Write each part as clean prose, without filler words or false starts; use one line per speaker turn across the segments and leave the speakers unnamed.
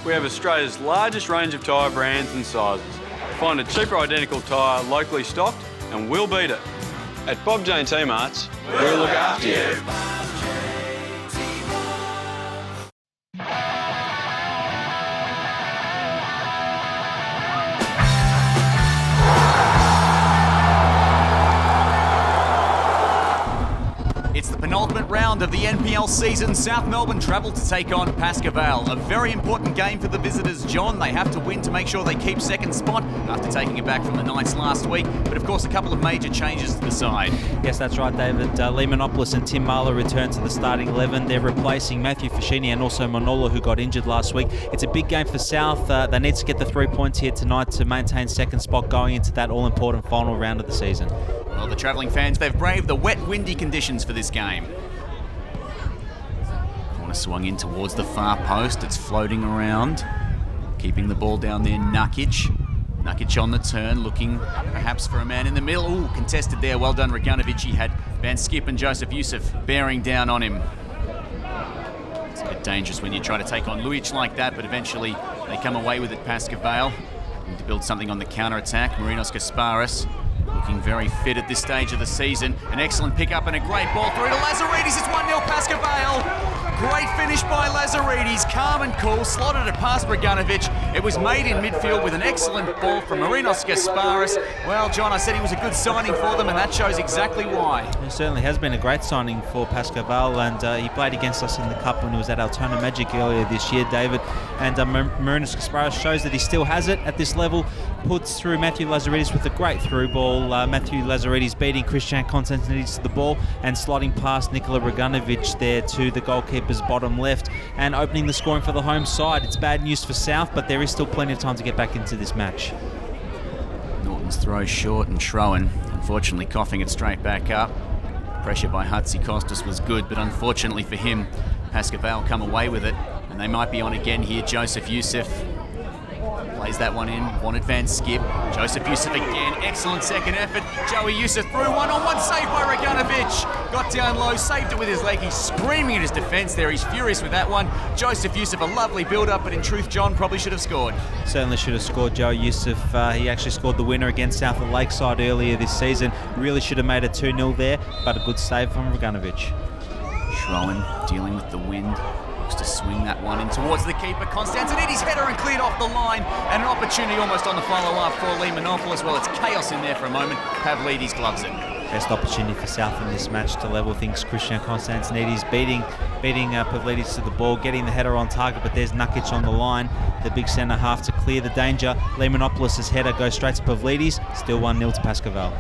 we have Australia's largest range of tyre brands and sizes. Find a cheaper identical tyre locally stocked and we'll beat it. At Bob Jane T-Marts, we'll look after you.
It's the penultimate round of the NPL season. South Melbourne travel to take on Pascoe Vale. A very important game for the visitors, John. They have to win to make sure they keep second spot after taking it back from the Knights last week. But of course, a couple of major changes to the side.
Yes, that's right, David. Lee Manopoulos and Tim Marler return to the starting 11. They're replacing Matthew Fascini and also Manolo, who got injured last week. It's a big game for South. They need to get the 3 points here tonight to maintain second spot going into that all-important final round of the season.
Well, the travelling fans, they've braved the wet, windy conditions for this game. Corner swung in towards the far post. It's floating around. Keeping the ball down there, Nukic. Nukic on the turn, looking perhaps for a man in the middle. Ooh, contested there. Well done, Raganovic. He had Van Skip and Joseph Yusuf bearing down on him. It's a bit dangerous when you try to take on Lujic like that, but eventually they come away with it, Pascoe Vale. Need to build something on the counter-attack. Milos Lujic looking very fit at this stage of the season. An excellent pick-up and a great ball through to Lazarides. It's 1-0 Pascoe Vale. Great finish by Lazarides, calm and cool, slotted it past Raganovic. It was made in midfield with an excellent ball from Milos Lujic. Well, John, I said he was a good signing for them, and that shows exactly why.
It certainly has been a great signing for Pascoe Vale, and he played against us in the Cup when he was at Altona Magic earlier this year, David. And Milos Lujic shows that he still has it at this level. Puts through Matthew Lazarides with a great through ball. Matthew Lazarides beating Christian Constantinides to the ball and slotting past Nikola Raganovic there to the goalkeeper's bottom left and opening the scoring for the home side. It's bad news for South, but there is still plenty of time to get back into this match.
Norton's throw short and Schroen, unfortunately, coughing it straight back up. Pressure by Hatziakostas was good, but unfortunately for him, Pascoe Vale come away with it, and they might be on again here. Joseph Yusuf plays that one in, wanted Van Skip. Joseph Yusuf again, excellent second effort. Joey Yusuf through one-on-one save by Raganovic. Got down low, saved it with his leg. He's screaming at his defence there. He's furious with that one. Joseph Yusuf, a lovely build-up, but in truth, John probably should have scored.
Certainly should have scored, Joey Yusuf. He actually scored the winner against South of Lakeside earlier this season. Really should have made it 2-0 there, but a good save from Raganovic.
Schroen dealing with the wind. Looks to swing that one in towards the keeper. Constantinides header and cleared off the line. And an opportunity almost on the follow-up for Lee Manopoulos. Well, it's chaos in there for a moment. Pavlidis gloves it.
Best opportunity for South in this match to level things. Christian Constantinides beating Pavlidis to the ball, getting the header on target, but there's Nukic on the line, the big centre half to clear the danger. Lee Manopoulos' header goes straight to Pavlidis. Still 1-0 to Pascoe Vale.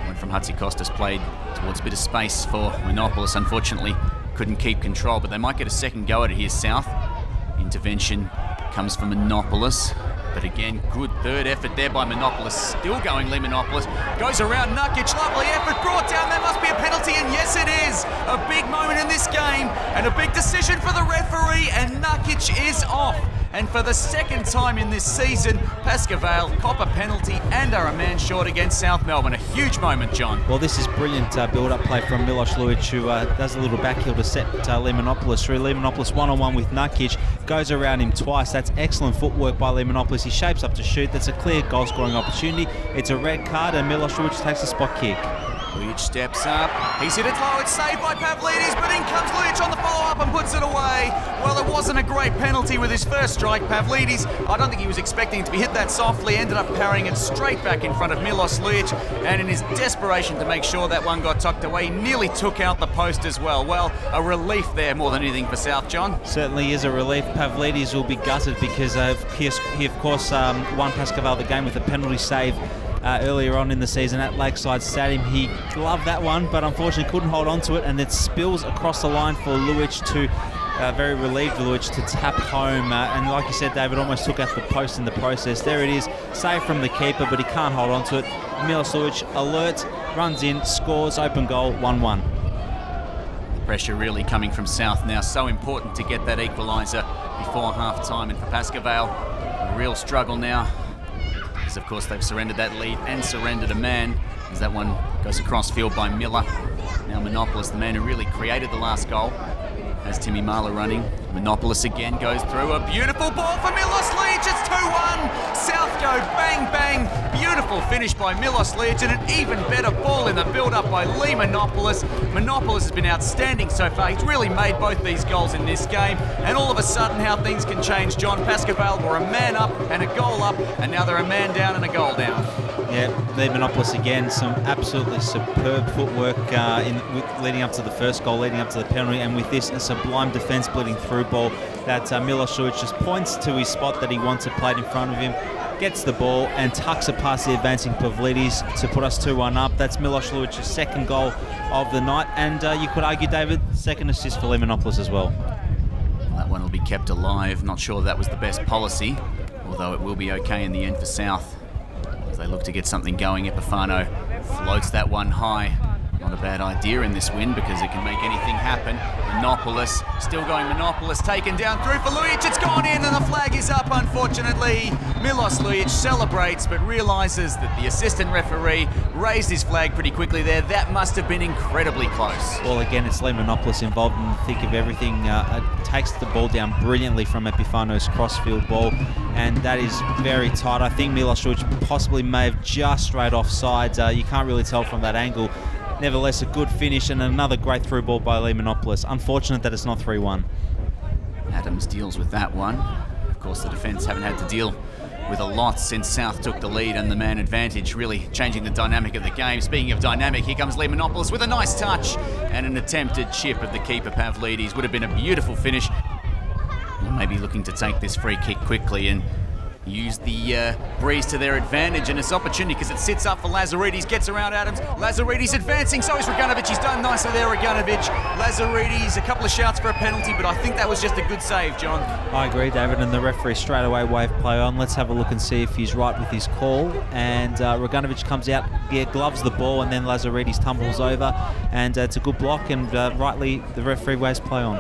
Went from Hatziakostas, played towards a bit of space for Manopoulos. Unfortunately, couldn't keep control, but they might get a second go at it here, South. Intervention comes from Manopoulos, but again, good third effort there by Manopoulos. Still going, Lee Manopoulos. Goes around Nukic, lovely effort, brought down, there must be a penalty, and yes it is! A big moment in this game, and a big decision for the referee, and Nukic is off. And for the second time in this season, Pascoe Vale cop a penalty and are a man short against South Melbourne. A huge moment, John.
Well, this is brilliant build-up play from Milos Lujic, who does a little backheel to set Lee Manopoulos through. Lee Manopoulos one-on-one with Nukic, goes around him twice. That's excellent footwork by Lee Manopoulos. He shapes up to shoot. That's a clear goal-scoring opportunity. It's a red card, and Milos Lujic takes a spot kick.
Lujic steps up, he's hit it low, it's saved by Pavlidis, but in comes Lujic on the follow-up and puts it away. Well, it wasn't a great penalty with his first strike. Pavlidis, I don't think he was expecting it to be hit that softly, ended up parrying it straight back in front of Milos Lujic, and in his desperation to make sure that one got tucked away, nearly took out the post as well. Well, a relief there more than anything for South, John.
Certainly is a relief. Pavlidis will be gutted because he of course won Pascoe Vale the game with a penalty save earlier on in the season at Lakeside Stadium. He loved that one, but unfortunately couldn't hold on to it, and it spills across the line for Lujic to, very relieved Lujic to tap home. And like you said, David, almost took out the post in the process. There it is, saved from the keeper, but he can't hold on to it. Milos Lujic, alert, runs in, scores, open goal, 1-1.
Pressure really coming from South now. So important to get that equaliser before half-time. And for Pascoe Vale, a real struggle now. Because, of course, they've surrendered that lead and surrendered a man. As that one goes across field by Miller. Now Manopoulos, the man who really created the last goal. Has Timmy Marler running. Monopolis again goes through. A beautiful ball for Milos Lujic. It's 2-1. South go bang, bang. Beautiful finish by Milos Lujic, and an even better ball in the build-up by Lee Monopolis. Monopolis has been outstanding so far. He's really made both these goals in this game. And all of a sudden, how things can change, John. Pascoe Vale were a man up and a goal up, and now they're a man down and a goal down.
Yeah, Lee Monopolis again, some absolutely superb footwork leading up to the first goal, leading up to the penalty, and with this, a sublime defence splitting through ball that Milos Lujic just points to his spot that he wants it played in front of him, gets the ball and tucks it past the advancing Pavlidis to put us 2-1 up. That's Milos Lujic's second goal of the night, and you could argue, David, second assist for Lee Monopolis as well.
That one will be kept alive. Not sure that was the best policy, although it will be okay in the end for South. As they look to get something going, Epifano floats that one high. Not a bad idea in this win because it can make anything happen. Monopolis, still going Monopolis, taken down through for Lujic. It's gone in and the flag is up, unfortunately. Milos Lujic celebrates but realises that the assistant referee raised his flag pretty quickly there. That must have been incredibly close.
Well, again, it's Lee Monopolis involved in the thick of everything. Takes the ball down brilliantly from Epifano's crossfield ball, and that is very tight. I think Milos Lujic possibly may have just strayed offside. You can't really tell from that angle. Nevertheless, a good finish and another great through ball by Lee Monopolis. Unfortunate that it's not 3-1.
Adams deals with that one. Of course, the defence haven't had to deal with a lot since South took the lead and the man advantage, really changing the dynamic of the game. Speaking of dynamic, here comes Lee Monopolis with a nice touch and an attempted chip at the keeper, Pavlidis. Would have been a beautiful finish. Maybe looking to take this free kick quickly and use the breeze to their advantage, and it's opportunity because it sits up for Lazarides, gets around Adams. Lazarides advancing, so is Raganovic. He's done nicely there, Raganovic. Lazarides, a couple of shouts for a penalty, but I think that was just a good save, John.
I agree, David, and the referee straight away waved play on. Let's have a look and see if he's right with his call. And Raganovic comes out, gloves the ball, and then Lazarides tumbles over, and it's a good block, and rightly the referee waves play on.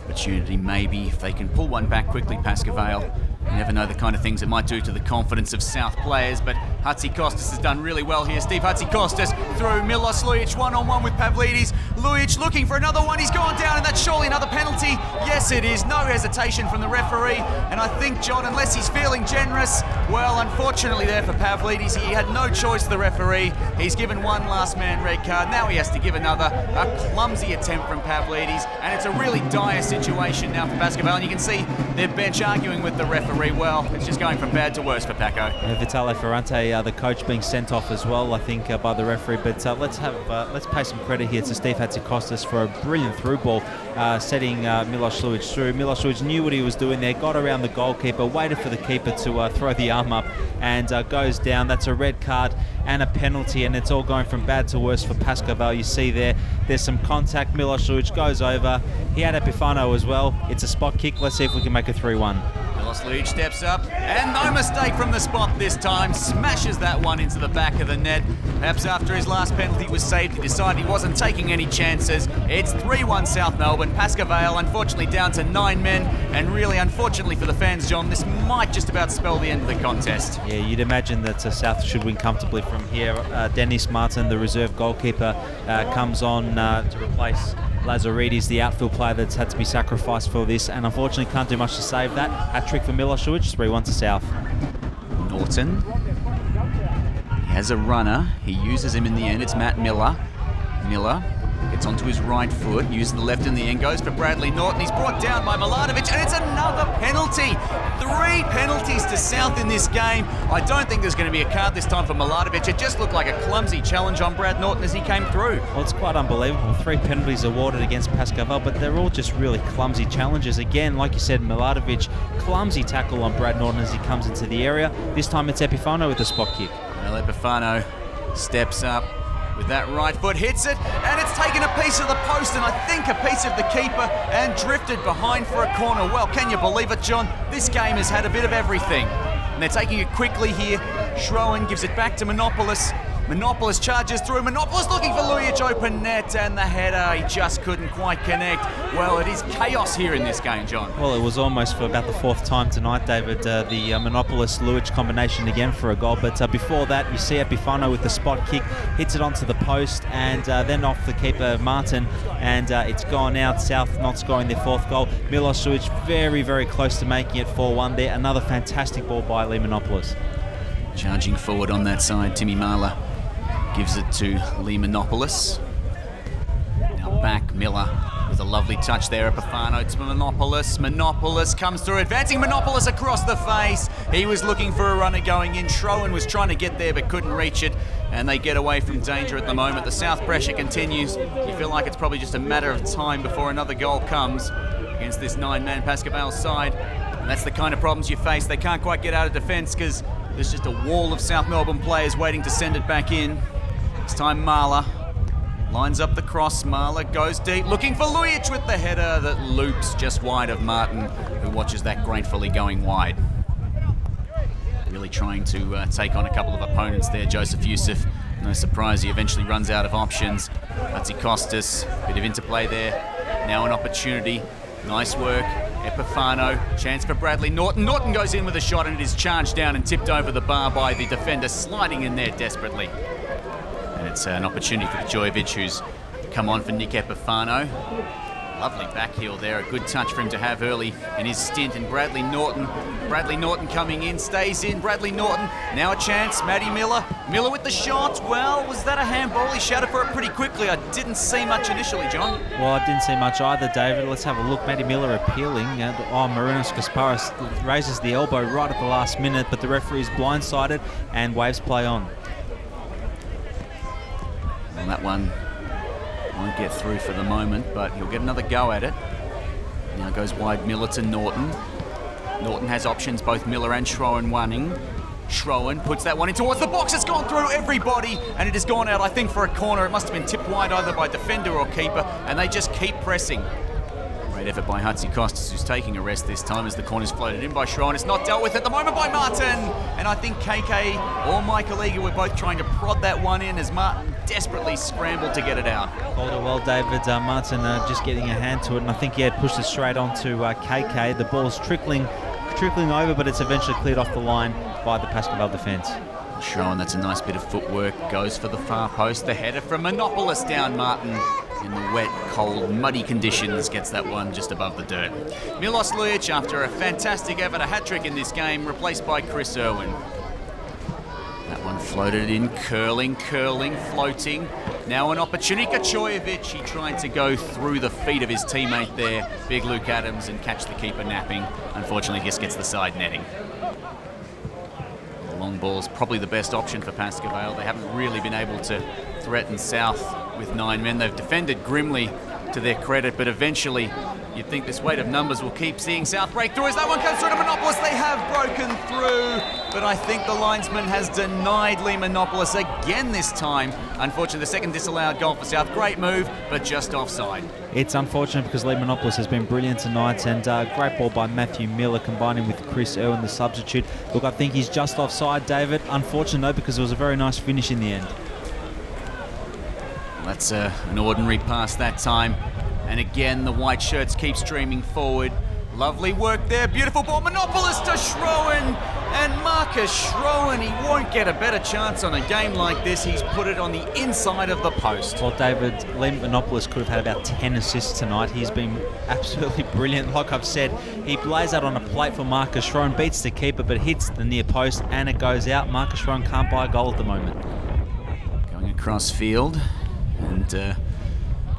Opportunity maybe, if they can pull one back quickly, Pascoe Vale. You never know the kind of things it might do to the confidence of South players, but Hatzikostas has done really well here. Steve Hatzikostas through Milos Lujic, one-on-one with Pavlidis. Lujic looking for another one. He's gone down, and that's surely another penalty. Yes, it is. No hesitation from the referee. And I think, John, unless he's feeling generous, well, unfortunately there for Pavlidis, he had no choice, the referee. He's given one last man red card. Now he has to give another. A clumsy attempt from Pavlidis, and it's a really dire situation now for Pascoe Vale. And you can see their bench arguing with the referee. Well, it's just going from bad to worse for Paco.
Vitale Ferrante, the coach, being sent off as well, I think, by the referee. But let's pay some credit here to Steve Hatzikostas for a brilliant through ball, setting Milos Lujic through. Milos Lujic knew what he was doing there, got around the goalkeeper, waited for the keeper to throw the arm up, and goes down. That's a red card and a penalty, and it's all going from bad to worse for Pascoe Vale. You see there's some contact. Milos Lujic goes over. He had Epifano as well. It's a spot kick. Let's see if we can make it 3-1.
Milos Lujic steps up, and no mistake from the spot this time. Smashes that one into the back of the net. Perhaps after his last penalty was saved, he decided he wasn't taking any chances. It's 3-1 South Melbourne. Pascoe Vale, unfortunately, down to 9 men, and really unfortunately for the fans, John, this might just about spell the end of the contest.
Yeah, you'd imagine that South should win comfortably from here. Dennis Martin, the reserve goalkeeper, comes on to replace Lazarides, the outfield player that's had to be sacrificed for this, and unfortunately can't do much to save that. Hat-trick for Milos Lujic, 3-1 to South.
Norton. He has a runner. He uses him in the end. It's Matt Miller. Miller gets onto his right foot, uses the left in the end, goes for Bradley Norton. He's brought down by Milanovic, and it's another penalty. 3 penalties to South in this game. I don't think there's going to be a card this time for Milanovic. It just looked like a clumsy challenge on Brad Norton as he came through.
Well, it's quite unbelievable. 3 penalties awarded against Pascoe Vale, but they're all just really clumsy challenges. Again, like you said, Milanovic, clumsy tackle on Brad Norton as he comes into the area. This time it's Epifano with the spot kick.
Well, Epifano steps up with that right foot, hits it, and it's taken a piece of the post and I think a piece of the keeper and drifted behind for a corner. Well, can you believe it, John? This game has had a bit of everything. And they're taking it quickly here. Schroen gives it back to Monopolis. Monopolis charges through. Monopolis looking for Lujic, open net, and the header, he just couldn't quite connect. Well, it is chaos here in this game, John.
Well, it was almost for about the fourth time tonight, David, the Monopolis Lujic combination again for a goal. But before that, you see Epifano with the spot kick, hits it onto the post, and then off the keeper, Martin, and it's gone out. South not scoring their fourth goal. Milos Lujic very, very close to making it 4-1 there. Another fantastic ball by Lee Monopolis.
Charging forward on that side, Timmy Marler gives it to Lee Monopolis. Now back, Miller with a lovely touch there. Epifano to Monopolis. Monopolis comes through, advancing Monopolis across the face. He was looking for a runner going in. Schroen was trying to get there but couldn't reach it, and they get away from danger at the moment. The South pressure continues. You feel like it's probably just a matter of time before another goal comes against this 9-man Pascoe Vale side. And that's the kind of problems you face. They can't quite get out of defence because there's just a wall of South Melbourne players waiting to send it back in. This time Marler lines up the cross. Marler goes deep, looking for Lujic with the header that loops just wide of Martin, who watches that gratefully going wide. Really trying to take on a couple of opponents there, Joseph Youssef. No surprise, he eventually runs out of options. Hatzi Costas, bit of interplay there. Now an opportunity. Nice work. Epifano, chance for Bradley Norton. Norton goes in with a shot, and it is charged down and tipped over the bar by the defender, sliding in there desperately. And it's an opportunity for Jojovic, who's come on for Nick Epifano. Lovely back heel there, a good touch for him to have early in his stint. And Bradley Norton coming in, stays in. Bradley Norton, now a chance. Matty Miller with the shot. Well, was that a handball? He shouted for it pretty quickly. I didn't see much initially, John.
Well, I didn't see much either, David. Let's have a look. Matty Miller appealing. Marinos Kasparis raises the elbow right at the last minute, but the referee's blindsided and waves play on.
Well, that one won't get through for the moment, but he'll get another go at it. Now goes wide, Miller to Norton. Norton has options, both Miller and Schroen running. Schroen puts that one in towards the box. It's gone through everybody, and it has gone out, I think, for a corner. It must have been tipped wide either by defender or keeper, and they just keep pressing. Great effort by Hatzi Costas, who's taking a rest this time as the corner's floated in by Schroen. It's not dealt with at the moment by Martin, and I think KK or Michael Eager were both trying to prod that one in as Martin desperately scrambled to get it out.
Called it well, David. Martin just getting a hand to it, and I think he had pushed it straight onto KK. The ball's trickling over, but it's eventually cleared off the line by the Pascoe Vale defence.
Schroen, that's a nice bit of footwork, goes for the far post. The header from Monopolis down Martin in the wet, cold, muddy conditions, gets that one just above the dirt. Milos Lujic, after a fantastic effort, a hat-trick in this game, replaced by Chris Irwin. That one floated in, curling, floating. Now an opportunity. Jojovic, he tried to go through the feet of his teammate there, big Luke Adams, and catch the keeper napping. Unfortunately, just gets the side netting. The long ball's probably the best option for Pascoe Vale. They haven't really been able to threaten South with 9 men. They've defended grimly to their credit, but eventually you'd think this weight of numbers will keep seeing South break through. As that one comes through to Monopolis, they have broken through, but I think the linesman has denied Lee Monopolis again this time. Unfortunately, the second disallowed goal for South. Great move, but just offside. It's
unfortunate because Lee Monopolis has been brilliant tonight, and great ball by Matthew Miller combining with Chris Irwin, the substitute. Look, I think he's just offside, David. Unfortunate though, because it was a very nice finish in the end.
That's an ordinary pass that time. And again, the white shirts keep streaming forward. Lovely work there. Beautiful ball. Monopolis to Schroen. And Marcus Schroen, he won't get a better chance on a game like this. He's put it on the inside of the post.
Well, David, Lee Monopolis could have had about 10 assists tonight. He's been absolutely brilliant. Like I've said, he plays out on a plate for Marcus Schroen, beats the keeper, but hits the near post, and it goes out. Marcus Schroen can't buy a goal at the moment.
Going across field, and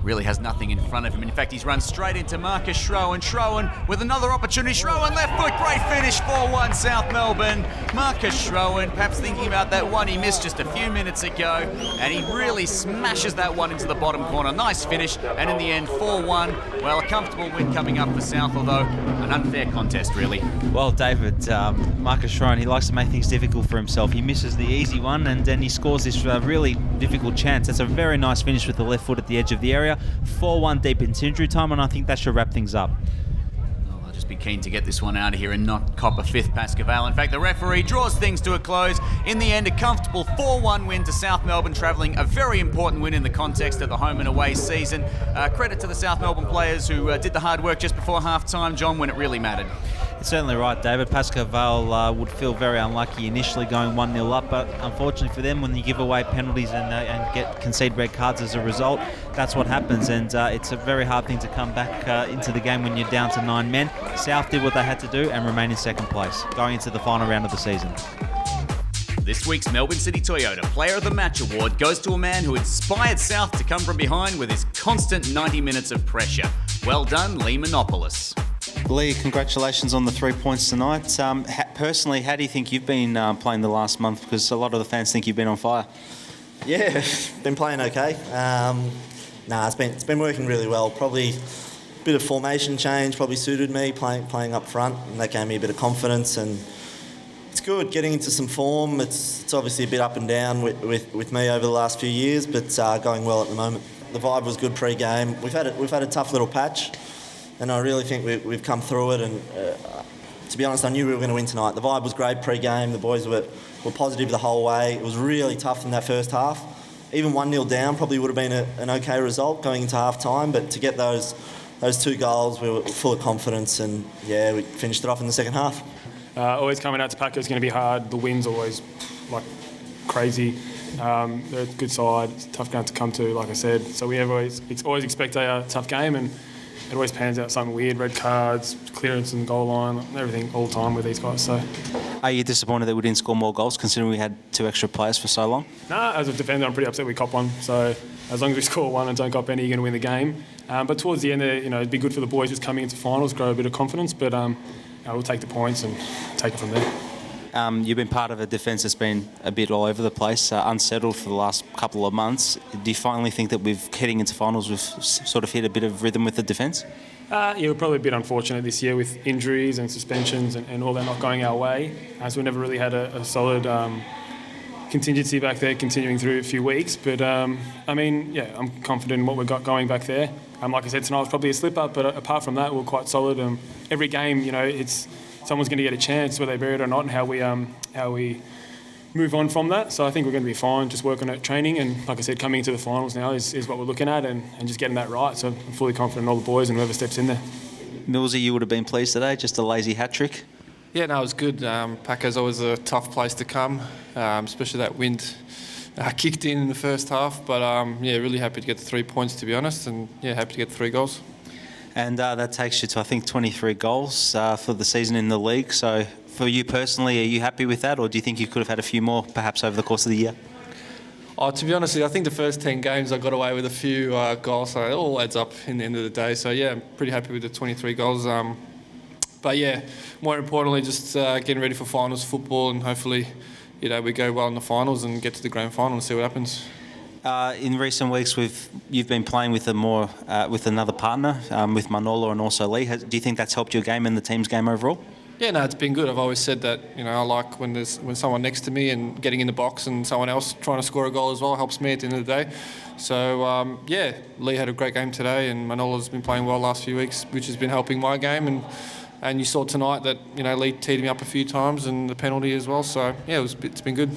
really has nothing in front of him. In fact, he's run straight into Marcus Schroen. Schroen with another opportunity. Schroen left foot, great finish, 4-1 South Melbourne. Marcus Schroen, perhaps thinking about that one he missed just a few minutes ago, and he really smashes that one into the bottom corner. Nice finish, and in the end, 4-1. Well, a comfortable win coming up for South, although an unfair contest, really.
Well, David, Marcus Schroen, he likes to make things difficult for himself. He misses the easy one, and then he scores this really difficult chance. That's a very nice finish with the left foot at the edge of the area. 4-1 deep into injury time, and I think that should wrap things up.
Well, they'll just just be keen to get this one out of here and not cop a fifth Pascoe Vale. In fact, the referee draws things to a close. In the end, a comfortable 4-1 win to South Melbourne, travelling a very important win in the context of the home and away season. Credit to the South Melbourne players who did the hard work just before half-time, John, when it really mattered.
It's certainly right, David. Pascoe Vale would feel very unlucky initially going 1-0 up, but unfortunately for them, when you give away penalties and concede red cards as a result, that's what happens, and it's a very hard thing to come back into the game when you're down to 9 men. South did what they had to do and remain in second place, going into the final round of the season.
This week's Melbourne City Toyota Player of the Match award goes to a man who inspired South to come from behind with his constant 90 minutes of pressure. Well done, Lee Monopolis.
Lee, congratulations on the 3 points tonight. Personally, how do you think you've been playing the last month? Because a lot of the fans think you've been on fire.
Yeah, been playing okay. It's been working really well. Probably a bit of formation change probably suited me, playing up front, and that gave me a bit of confidence, and it's good getting into some form. It's obviously a bit up and down with me over the last few years, but going well at the moment. The vibe was good pre-game. We've had a tough little patch, and I really think we've come through it, and to be honest, I knew we were going to win tonight. The vibe was great pre-game. The boys were positive the whole way. It was really tough in that first half. Even 1-0 down probably would have been an okay result going into half-time, but to get those 2 goals, we were full of confidence, and yeah, we finished it off in the second half.
Always coming out to Pascoe is going to be hard. The wind's always like crazy. They're a good side. It's a tough game to come to, like I said. So we always expect a tough game, and it always pans out something weird. Red cards, clearance in the goal line, everything all the time with these guys. So,
are you disappointed that we didn't score more goals, considering we had 2 extra players for so long?
Nah, as a defender, I'm pretty upset we cop one. So as long as we score one and don't cop any, you're going to win the game. But towards the end, it'd be good for the boys just coming into finals, grow a bit of confidence. But we'll take the points and take it from there.
You've been part of a defence that's been a bit all over the place, unsettled for the last couple of months. Do you finally think that heading into finals, we've sort of hit a bit of rhythm with the defence?
We're probably a bit unfortunate this year with injuries and suspensions and all that not going our way. So we never really had a solid contingency back there continuing through a few weeks. But, I'm confident in what we've got going back there. Like I said, tonight was probably a slip-up, but apart from that, we're quite solid. Every game, it's someone's going to get a chance, whether they bear it or not, and how we move on from that. So I think we're going to be fine, just working at training, and like I said, coming into the finals now is what we're looking at, and just getting that right. So I'm fully confident in all the boys and whoever steps in there.
Millsy, you would have been pleased today, just a lazy hat-trick?
Yeah, no, it was good. Pascoe's always a tough place to come, especially that wind kicked in the first half. But really happy to get the 3 points, to be honest, and happy to get the 3 goals.
And that takes you to, I think, 23 goals for the season in the league. So for you personally, are you happy with that, or do you think you could have had a few more perhaps over the course of the year?
To be honest, I think the first 10 games I got away with a few goals, so it all adds up in the end of the day. So I'm pretty happy with the 23 goals. But more importantly, just getting ready for finals football, and hopefully, we go well in the finals and get to the grand final and see what happens.
In recent weeks, you've been playing with with another partner, with Manolo and also Lee. Do you think that's helped your game and the team's game overall?
Yeah, no, it's been good. I've always said that, I like when someone next to me and getting in the box, and someone else trying to score a goal as well helps me at the end of the day. So, Lee had a great game today, and Manolo's been playing well last few weeks, which has been helping my game. And you saw tonight that, Lee teed me up a few times, and the penalty as well. So, it's been good.